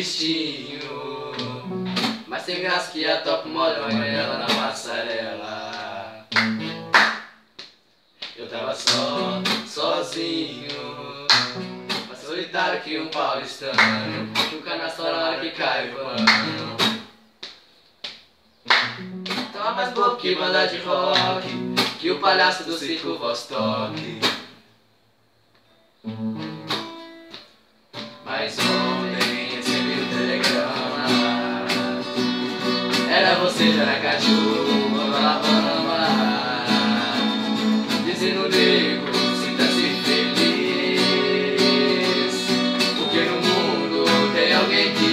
tristinho, mas sem graça que a top model amarela na passarela. Eu tava sozinho, mais solitário que um paulistano, nunca na sua hora que cai o pano. Tava mais bobo que banda de rock, que o palhaço do circo Vostok. Mas ontem recebi um telegrama, era você de Aracaju, Alabama, dizendo: nego, sinta-se feliz, porque no mundo tem alguém que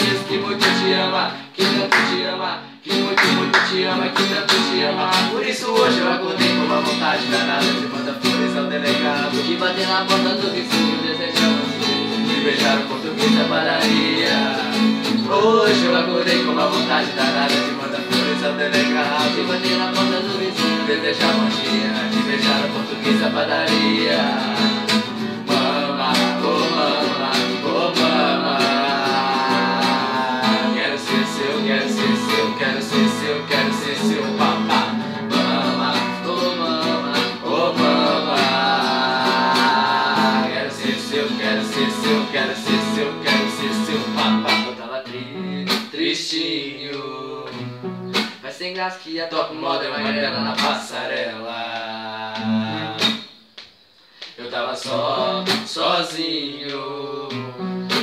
diz que muito te ama, que tanto te ama, que muito te ama, que tanto te ama. Por isso hoje eu acordei com uma vontade danada de mandar flores ao delegado, de bater na porta do vizinho desejando de beijar o português da padaria. Hoje eu acordei com uma vontade danada de mandar flores ao delegado, de bater na porta do vizinho desejar bom dia, de beijar o português da padaria. Mama, oh mama, oh mama, quero ser seu, quero ser seu, quero ser seu, quero ser seu papá. Mama, oh mama, oh mama, quero ser seu, quero ser seu, quero ser seu, quero ser seu papá. Eu tava tristinho, mas sem graça que a top model amarela na passarela. Eu tava sozinho,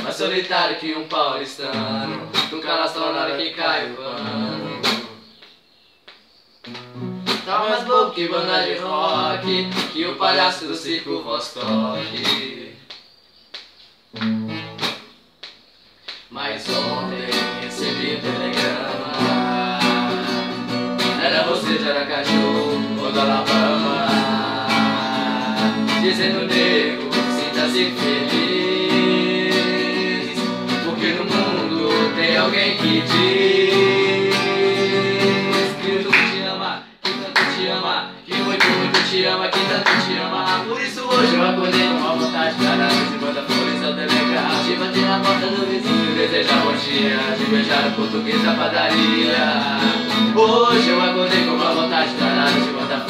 mais solitário que um paulistano, nunca na sua hora que cai o pano. Tava mais bobo que banda de rock, que o palhaço do circo Vostok. Mas ontem recebi um telegrama, era você de Aracaju ou da Alabama, dizendo: nego, sinta-se feliz, porque no mundo tem alguém que diz que tudo te ama, que tanto te ama, que muito te ama, que tanto te ama. Por isso hoje eu acordei com uma vontade danada de mandar flores ao delegado, de bater na porta do vizinho, desejar bom dia, de beijar o português da padaria. Hoje eu acordei com uma vontade danada de mandar flores.